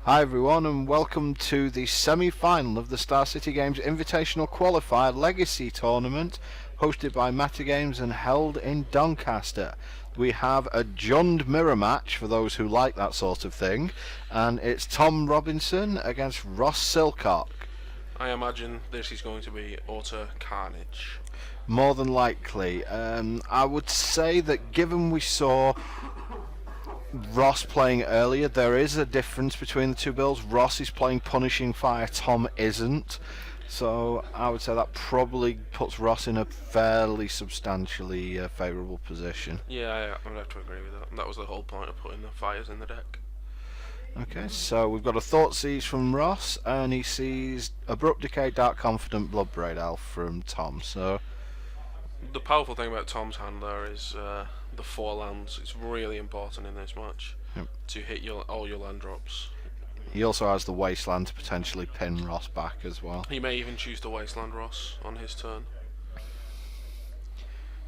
Hi everyone and welcome to the semi-final of the Star City Games Invitational Qualifier Legacy Tournament, hosted by Metagames and held in Doncaster. We have a Jund mirror match for those who like that sort of thing, and it's Tom Robinson against Ross Silcock. I imagine this is going to be utter carnage. More than likely. I would say that given we saw Ross playing earlier, there is a difference between the two builds. Ross is playing Punishing Fire, Tom isn't. So I would say that probably puts Ross in a fairly substantially favourable position. Yeah, I would have to agree with that. That was the whole point of putting the fires in the deck. Okay, so we've got a Thoughtseize from Ross, and he sees Abrupt Decay, Dark Confident, Bloodbraid Elf from Tom. So the powerful thing about Tom's hand there is the 4 lands. It's really important in this match to hit all your land drops. He also has the Wasteland to potentially pin Ross back as well. He may even choose to Wasteland Ross on his turn.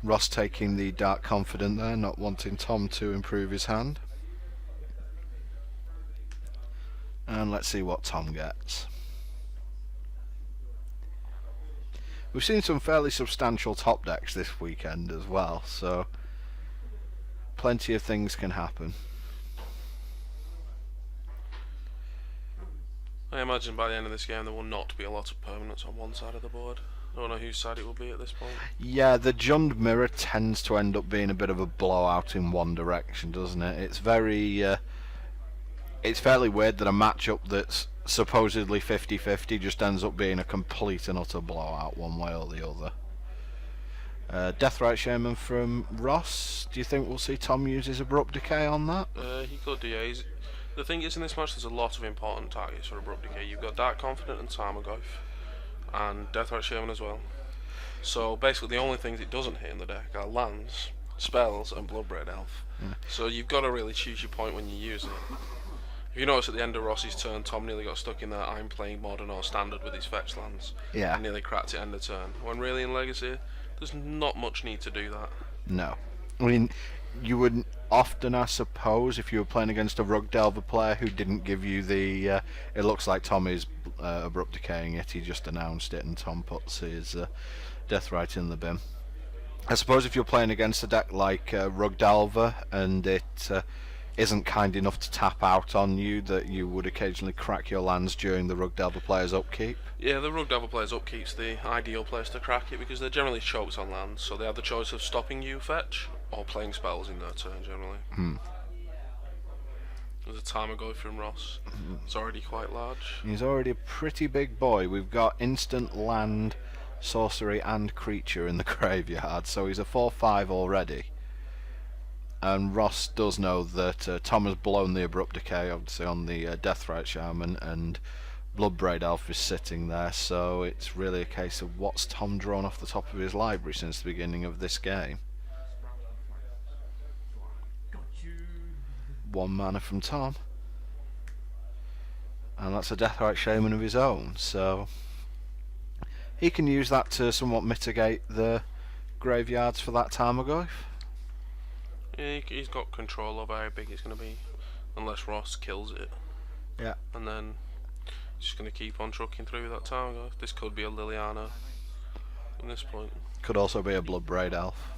Ross taking the Dark Confident there, not wanting Tom to improve his hand. And let's see what Tom gets. We've seen some fairly substantial top decks this weekend as well, so plenty of things can happen. I imagine by the end of this game there will not be a lot of permanents on one side of the board. I don't know whose side it will be at this point. Yeah, the Jund mirror tends to end up being a bit of a blowout in one direction, doesn't it? It's very it's fairly weird that a matchup that's supposedly 50-50 just ends up being a complete and utter blowout one way or the other. Deathrite Shaman from Ross. Do you think we'll see Tom use his Abrupt Decay on that? He could do, yeah. The thing is, in this match there's a lot of important targets for Abrupt Decay. You've got Dark Confident and Tarmogoyf, and Deathrite Shaman as well. So basically the only things it doesn't hit in the deck are lands, spells and Bloodbraid Elf. So you've got to really choose your point when you use it. If you notice at the end of Ross's turn, Tom nearly got stuck in that I'm playing Modern or Standard with his fetch lands. Yeah. And nearly cracked it end of turn. When really in Legacy, there's not much need to do that. No. I mean, you would often, I suppose, if you were playing against a Rug Delver player who didn't give you the... it looks like Tom is Abrupt Decaying it, he just announced it and Tom puts his Deathrite in the bin. I suppose if you're playing against a deck like Rug Delver and it isn't kind enough to tap out on you, that you would occasionally crack your lands during the Rug Delver player's upkeep. Yeah, the Rug Delver player's upkeep's the ideal place to crack it because they're generally choked on lands, so they have the choice of stopping you fetch or playing spells in their turn generally. There's a Tarmogoyf from Ross. It's already quite large. He's already a pretty big boy. We've got instant land, sorcery and creature in the graveyard, so he's a 4/5 already. And Ross does know that Tom has blown the Abrupt Decay obviously on the Deathrite Shaman, and Bloodbraid Elf is sitting there, so it's really a case of what's Tom drawn off the top of his library since the beginning of this game. 1 mana from Tom, and that's a Deathrite Shaman of his own, so he can use that to somewhat mitigate the graveyards for that Tarmogoyf. Yeah, he's got control over how big it's going to be, unless Ross kills it. Yeah. And then he's just going to keep on trucking through with that Tarmogoyf. This could be a Liliana at this point. Could also be a Bloodbraid Elf.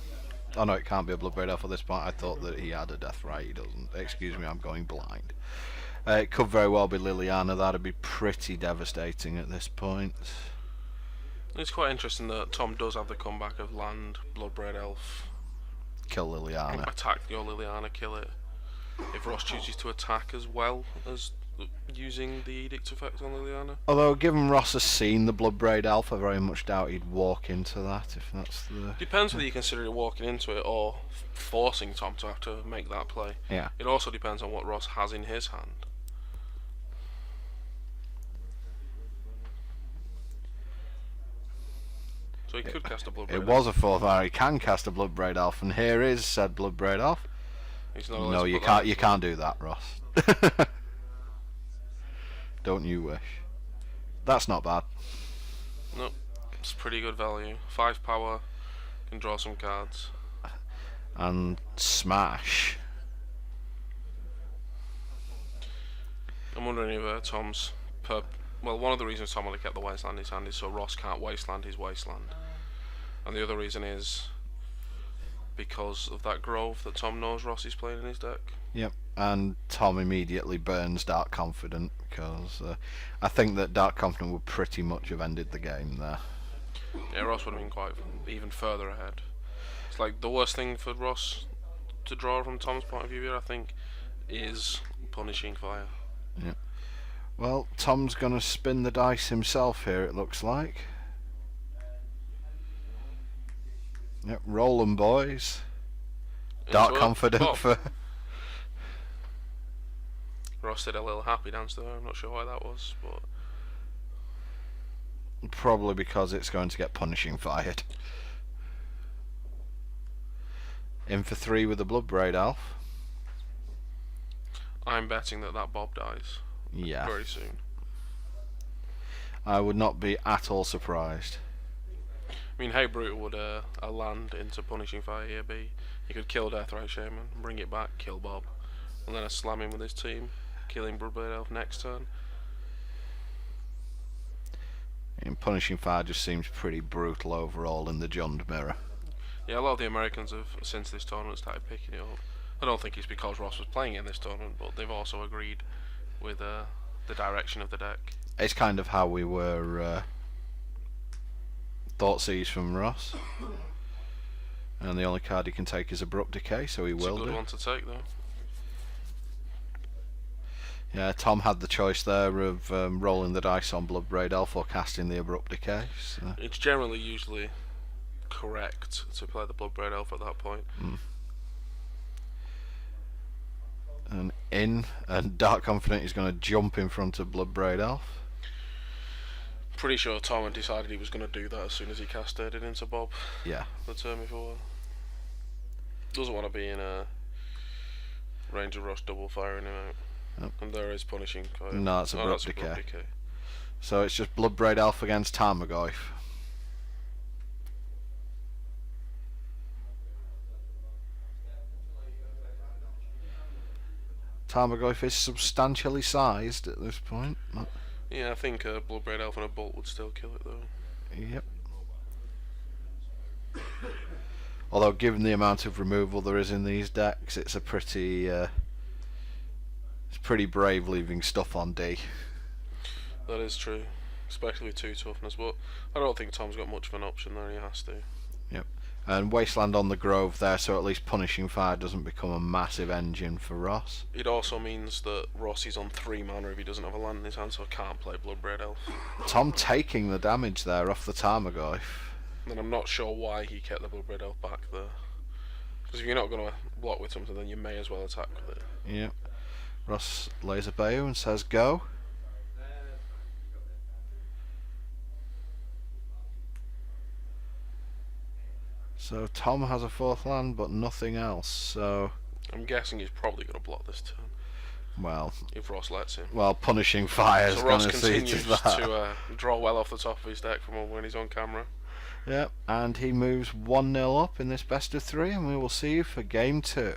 Oh no, it can't be a Bloodbraid Elf at this point. I thought that he had a Deathrite, he doesn't. Excuse me, I'm going blind. It could very well be Liliana. That'd be pretty devastating at this point. It's quite interesting that Tom does have the comeback of land, Bloodbraid Elf. Kill Liliana. Attack your Liliana, kill it. If Ross chooses to attack as well as using the Edict effect on Liliana. Although, given Ross has seen the Bloodbraid Elf, I very much doubt he'd walk into that, if that's the... Depends whether you consider it walking into it or forcing Tom to have to make that play. Yeah. It also depends on what Ross has in his hand. So he could cast a Bloodbraid Elf. It was a 4/5. He can cast a Bloodbraid Elf, and here is said Bloodbraid Elf. He's not No, you can't. You can't do that, Ross. Don't you wish? That's not bad. No, it's pretty good value. 5 power, can draw some cards. And smash. I'm wondering if Tom's well, one of the reasons Tom only kept the wasteland in his hand is so Ross can't wasteland his wasteland, and the other reason is because of that grove that Tom knows Ross is playing in his deck. Yep, and Tom immediately burns Dark Confident because I think that Dark Confident would pretty much have ended the game there. Yeah, Ross would have been quite even further ahead. It's like the worst thing for Ross to draw from Tom's point of view here, I think, is Punishing Fire. Yeah. Well, Tom's gonna spin the dice himself here, it looks like. Yep, roll 'em, boys. Dark Confident for... Ross did a little happy dance there, I'm not sure why that was, but... Probably because it's going to get Punishing Fired. In for 3 with the Bloodbraid Elf. I'm betting that Bob dies. Yeah. Very soon. I would not be at all surprised. I mean, Hey Brute would a land into Punishing Fire here be? He could kill Deathrite Shaman, bring it back, kill Bob, and then a slam him with his team, killing Bloodbraid Elf next turn. And Punishing Fire just seems pretty brutal overall in the Jund mirror. Yeah, a lot of the Americans have, since this tournament, started picking it up. I don't think it's because Ross was playing in this tournament, but they've also agreed with the direction of the deck. It's kind of how we were Thoughtseize from Ross. And the only card he can take is Abrupt Decay, so he will do. It's a good one to take, though. Yeah, Tom had the choice there of rolling the dice on Bloodbraid Elf or casting the Abrupt Decay. So. It's generally usually correct to play the Bloodbraid Elf at that point. And Dark Confident is going to jump in front of Bloodbraid Elf. Pretty sure Tom had decided he was going to do that as soon as he casted it into Bob. Yeah. The turn before. Doesn't want to be in a range of Ross double firing him out. Yep. And there is Punishing Fire. No, it's Abrupt Decay. So it's just Bloodbraid Elf against Tarmogoyf. Tarmogoyf is substantially sized at this point. Yeah, I think a Bloodbraid Elf and a Bolt would still kill it though. Yep. Although given the amount of removal there is in these decks, it's a pretty it's pretty brave leaving stuff on D. That is true, especially with 2 toughness, but I don't think Tom's got much of an option there, he has to. Yep. And Wasteland on the Grove there, so at least Punishing Fire doesn't become a massive engine for Ross. It also means that Ross is on 3 mana if he doesn't have a land in his hand, so can't play Bloodbraid Elf. Tom taking the damage there off the Tarmogoyf. And I'm not sure why he kept the Bloodbraid Elf back there. Because if you're not going to block with something, then you may as well attack with it. Yep. Ross lays a Bayou and says go. So Tom has a 4th land but nothing else, so... I'm guessing he's probably going to block this turn. Well... If Ross lets him. Well, Punishing Fire is going to see to that. To draw well off the top of his deck from when he's on camera. Yep, and he moves 1-0 up in this best of 3, and we will see you for game 2.